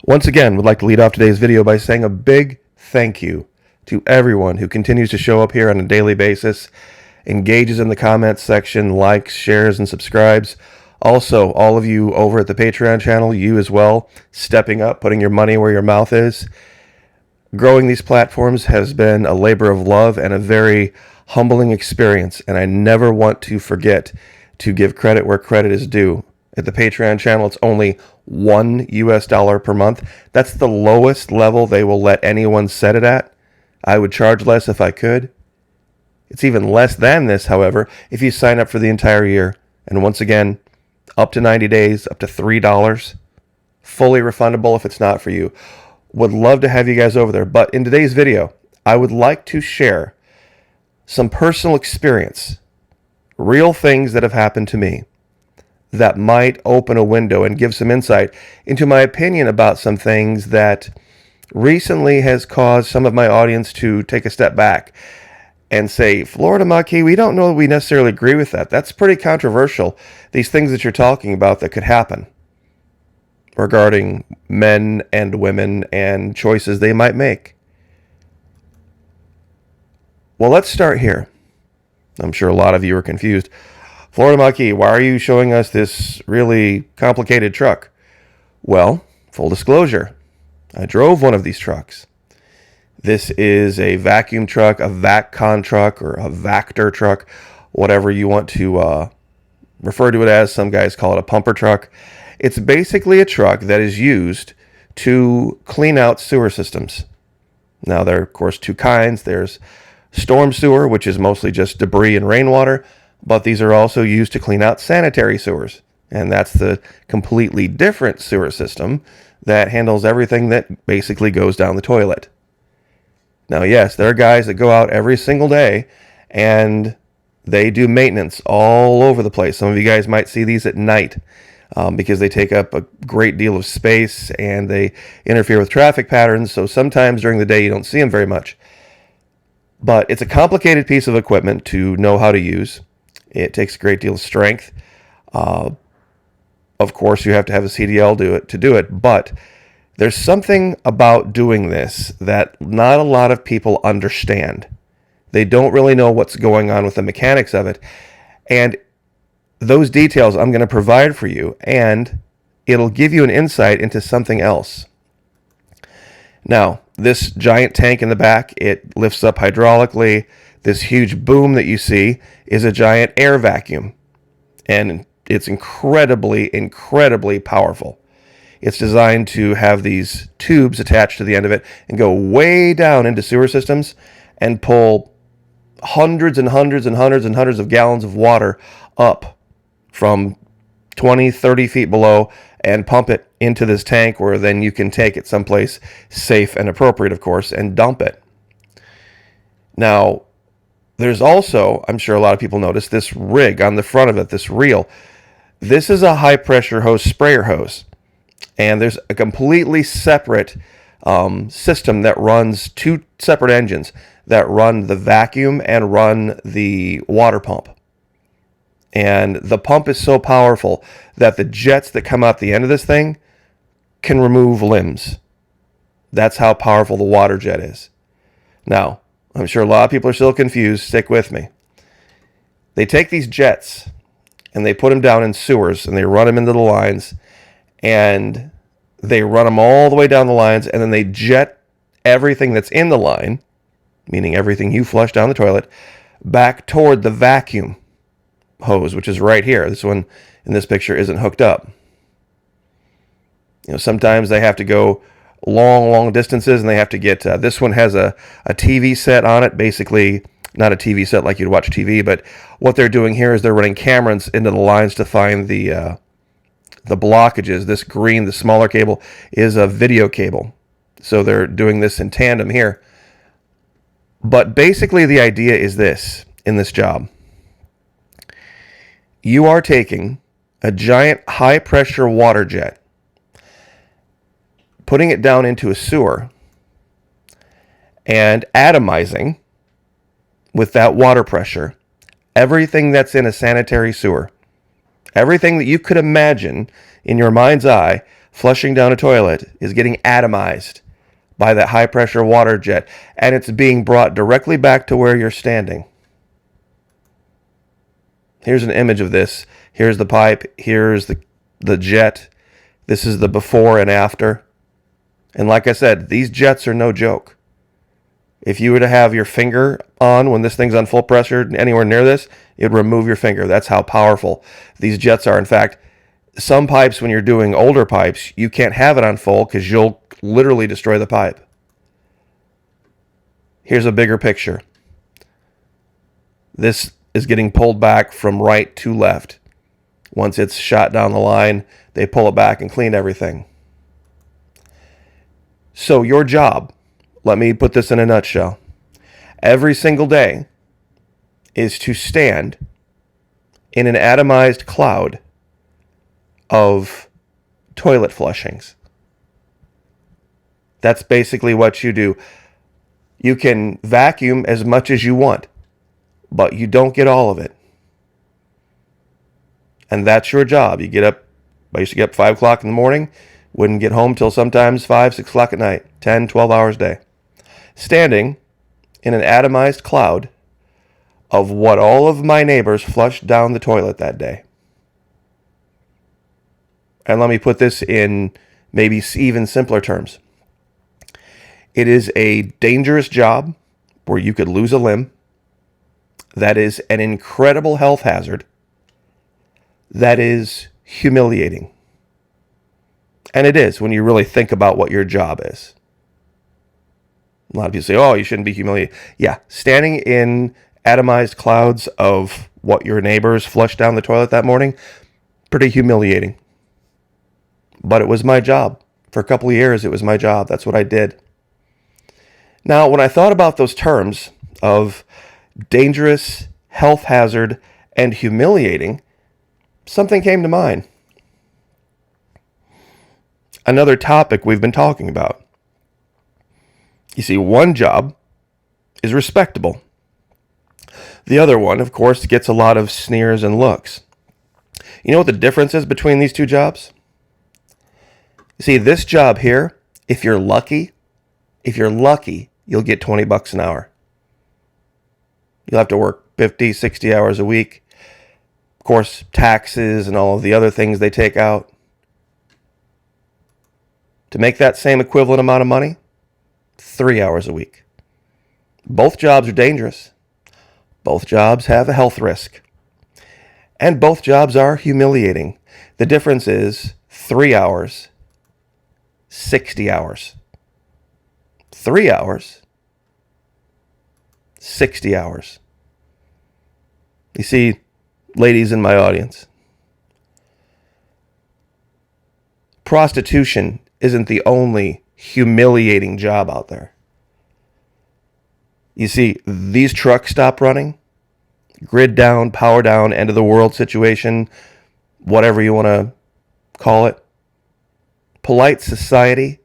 Once again, would like to lead off today's video by saying a big thank you to everyone who continues to show up here on a daily basis, engages in the comments section, likes, shares, and subscribes. Also, all of you over at the Patreon channel, you as well, stepping up, putting your money where your mouth is. Growing these platforms has been a labor of love and a very humbling experience, and I never want to forget to give credit where credit is due. At the Patreon channel, it's only $1 per month. That's the lowest level they will let anyone set it at. I would charge less if I could. It's even less than this, however, if you sign up for the entire year. And once again, up to 90 days, up to $3. Fully refundable if it's not for you. Would love to have you guys over there. But in today's video, I would like to share some personal experience, real things that have happened to me that might open a window and give some insight into my opinion about some things that recently has caused some of my audience to take a step back and say, Florida Mach-E, we don't know that we necessarily agree with that. That's pretty controversial, these things that you're talking about that could happen regarding men and women and choices they might make. Well, let's start here. I'm sure a lot of you are confused. Florida Mach-E, why are you showing us this really complicated truck? Well, full disclosure, I drove one of these trucks. This is a vacuum truck, a VacCon truck, or a Vactor truck, whatever you want to refer to it as. Some guys call it a pumper truck. It's basically a truck that is used to clean out sewer systems. Now, there are, of course, two kinds. There's storm sewer, which is mostly just debris and rainwater, but these are also used to clean out sanitary sewers. And that's the completely different sewer system that handles everything that basically goes down the toilet. Now, yes, there are guys that go out every single day and they do maintenance all over the place. Some of you guys might see these at night because they take up a great deal of space and they interfere with traffic patterns. So sometimes during the day you don't see them very much. But it's a complicated piece of equipment to know how to use. It takes a great deal of strength. Of course, you have to have a CDL to do it, but there's something about doing this that not a lot of people understand. They don't really know what's going on with the mechanics of it, and those details I'm going to provide for you, and it'll give you an insight into something else. Now, this giant tank in the back, it lifts up hydraulically. This huge boom that you see is a giant air vacuum, and it's incredibly powerful. It's designed to have these tubes attached to the end of it and go way down into sewer systems and pull hundreds and hundreds and hundreds and hundreds of gallons of water up from 20, 30 feet below and pump it into this tank where then you can take it someplace safe and appropriate, of course, and dump it. Now, there's also, I'm sure a lot of people notice, this rig on the front of it, this reel. This is a high-pressure hose sprayer hose. And there's a completely separate system that runs two separate engines that run the vacuum and run the water pump. And the pump is so powerful that the jets that come out the end of this thing can remove limbs. That's how powerful the water jet is. Now, I'm sure a lot of people are still confused. Stick with me. They take these jets and they put them down in sewers and they run them into the lines and they run them all the way down the lines and then they jet everything that's in the line, meaning everything you flush down the toilet, back toward the vacuum hose, which is right here. This one in this picture isn't hooked up. You know, sometimes they have to go long distances and they have to get, this one has a TV set on it, basically not a TV set like you'd watch TV, but what they're doing here is they're running cameras into the lines to find the blockages. This green, the smaller cable, is a video cable. So they're doing this in tandem here. But basically the idea is this in this job. You are taking a giant high-pressure water jet, putting it down into a sewer, and atomizing with that water pressure everything that's in a sanitary sewer. Everything that you could imagine in your mind's eye flushing down a toilet is getting atomized by that high pressure water jet, and it's being brought directly back to where you're standing. Here's an image of this. Here's the pipe. Here's the jet. This is the before and after. And like I said, these jets are no joke. If you were to have your finger on when this thing's on full pressure anywhere near this, it would remove your finger. That's how powerful these jets are. In fact, some pipes, when you're doing older pipes, you can't have it on full because you'll literally destroy the pipe. Here's a bigger picture. This is getting pulled back from right to left. Once it's shot down the line, they pull it back and clean everything. So your job, let me put this in a nutshell, every single day is to stand in an atomized cloud of toilet flushings. That's basically what you do. You can vacuum as much as you want, but you don't get all of it. And that's your job. You get up, I used to get up 5 o'clock in the morning, wouldn't get home till sometimes 5, 6 o'clock at night, 10, 12 hours a day. Standing in an atomized cloud of what all of my neighbors flushed down the toilet that day. And let me put this in maybe even simpler terms. It is a dangerous job where you could lose a limb. That is an incredible health hazard. That is humiliating. And it is when you really think about what your job is. A lot of people say, oh, you shouldn't be humiliated. Yeah, standing in atomized clouds of what your neighbors flushed down the toilet that morning, pretty humiliating. But it was my job. For a couple of years, it was my job. That's what I did. Now, when I thought about those terms of dangerous, health hazard, and humiliating, something came to mind. Another topic we've been talking about. You see, one job is respectable. The other one, of course, gets a lot of sneers and looks. You know what the difference is between these two jobs? You see, this job here, if you're lucky, you'll get $20 an hour. You'll have to work 50, 60 hours a week. Of course, taxes and all of the other things they take out. To make that same equivalent amount of money, 3 hours a week. Both jobs are dangerous. Both jobs have a health risk. And both jobs are humiliating. The difference is 3 hours, 60 hours. 3 hours, 60 hours. You see, ladies in my audience, prostitution isn't the only humiliating job out there. You see, these trucks stop running, grid down, power down, end of the world situation, whatever you want to call it. Polite society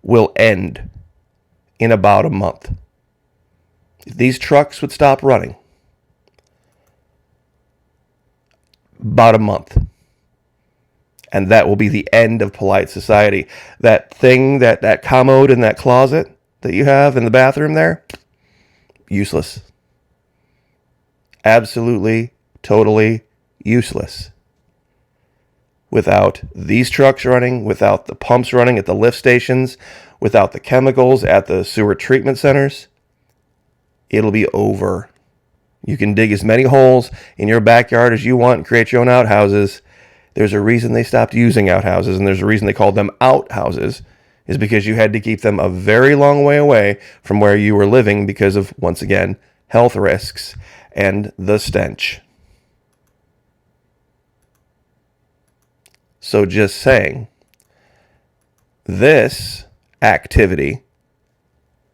will end in about a month. If these trucks would stop running, about a month. And that will be the end of polite society. That thing, that commode in that closet that you have in the bathroom there, useless. Absolutely, totally useless. Without these trucks running, without the pumps running at the lift stations, without the chemicals at the sewer treatment centers, it'll be over. You can dig as many holes in your backyard as you want and create your own outhouses. There's a reason they stopped using outhouses, and there's a reason they called them outhouses, is because you had to keep them a very long way away from where you were living because of, once again, health risks and the stench. So just saying, this activity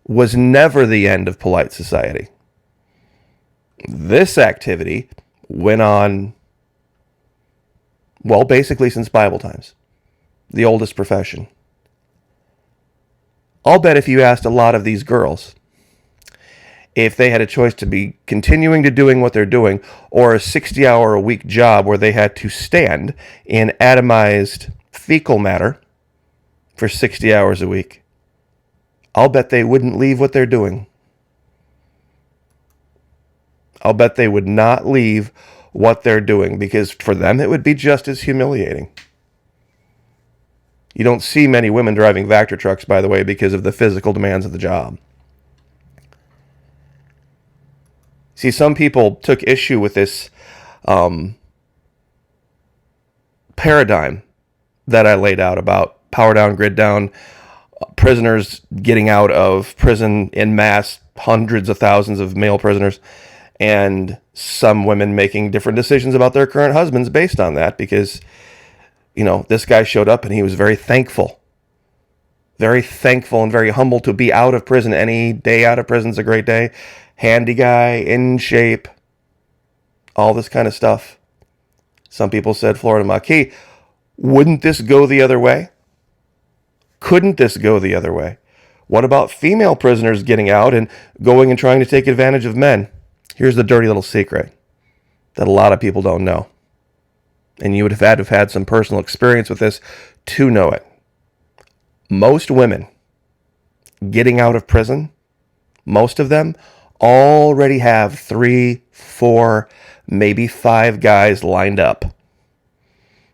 was never the end of polite society. This activity went on, well, basically since Bible times, the oldest profession. I'll bet if you asked a lot of these girls if they had a choice to be continuing to doing what they're doing or a 60-hour-a-week job where they had to stand in atomized fecal matter for 60 hours a week, I'll bet they wouldn't leave what they're doing. I'll bet they would not leave what they're doing, because for them it would be just as humiliating. You don't see many women driving Vector trucks, by the way, because of the physical demands of the job. See, some people took issue with this paradigm that I laid out about power down, grid down, prisoners getting out of prison en masse, hundreds of thousands of male prisoners, and some women making different decisions about their current husbands based on that, because, you know, this guy showed up and he was very thankful and very humble to be out of prison. Any day out of prison is a great day. Handy guy, in shape, all this kind of stuff. Some people said, Florida Maquis, wouldn't this go the other way? Couldn't this go the other way? What about female prisoners getting out and going and trying to take advantage of men? Here's the dirty little secret that a lot of people don't know. And you would have had to have had some personal experience with this to know it. Most women getting out of prison, most of them already have 3, 4, maybe 5 guys lined up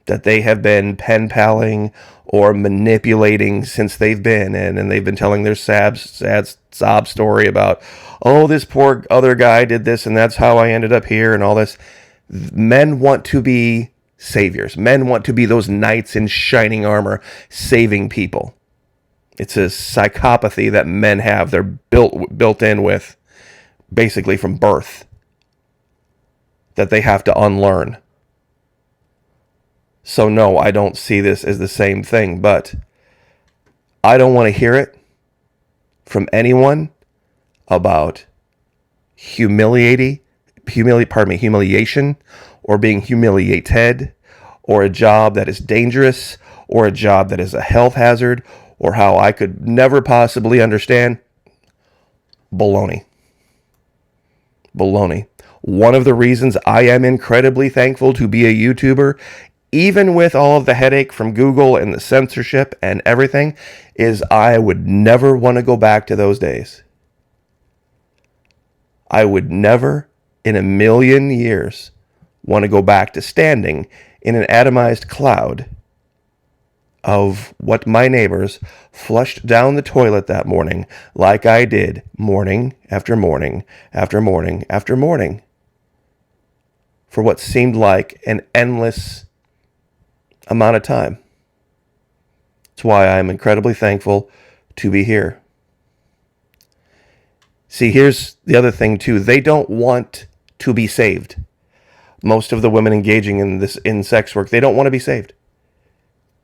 that they have been pen paling or manipulating since they've been in, and they've been telling their sad sob story about, oh, this poor other guy did this and that's how I ended up here and all this. Men want to be saviors. Men want to be those knights in shining armor saving people. It's a psychopathy that men have. They're built in with, basically from birth, that they have to unlearn. So no, I don't see this as the same thing, but I don't want to hear it from anyone about humiliation or being humiliated, or a job that is dangerous, or a job that is a health hazard, or how I could never possibly understand. Baloney. One of the reasons I am incredibly thankful to be a YouTuber, even with all of the headache from Google and the censorship and everything, is I would never want to go back to those days. I would never in a million years want to go back to standing in an atomized cloud of what my neighbors flushed down the toilet that morning, like I did morning after morning after morning after morning, for what seemed like an endless amount of time. That's why I'm incredibly thankful to be here. See, here's the other thing too. They don't want to be saved. Most of the women engaging in sex work, they don't want to be saved.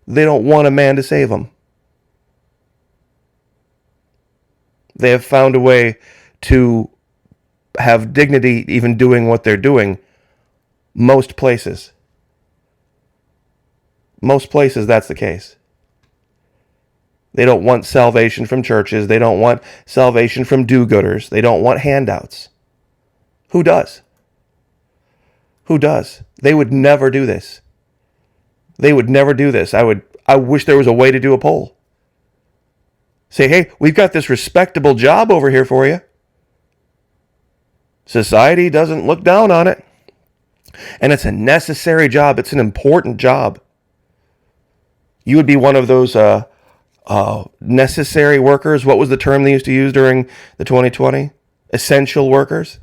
They don't want a man to save them. They have found a way to have dignity even doing what they're doing. Most places, that's the case. They don't want salvation from churches. They don't want salvation from do-gooders. They don't want handouts. Who does? They would never do this. I wish there was a way to do a poll. Say, hey, we've got this respectable job over here for you. Society doesn't look down on it. And it's a necessary job. It's an important job. You would be one of those necessary workers. What was the term they used to use during the 2020? Essential workers.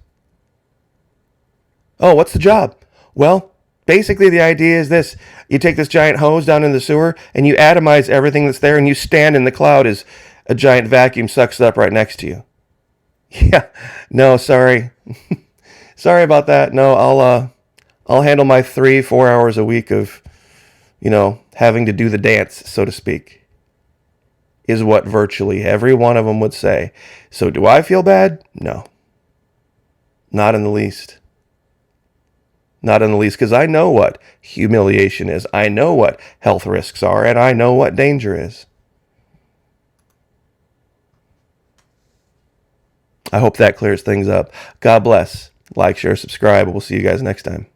Oh, what's the job? Well, basically the idea is this. You take this giant hose down in the sewer and you atomize everything that's there, and you stand in the cloud as a giant vacuum sucks it up right next to you. Yeah, no, sorry. Sorry about that. No, I'll handle my 3-4 hours a week of, having to do the dance, so to speak, is what virtually every one of them would say. So do I feel bad? No. Not in the least. Not in the least, because I know what humiliation is. I know what health risks are, and I know what danger is. I hope that clears things up. God bless. Like, share, subscribe. We'll see you guys next time.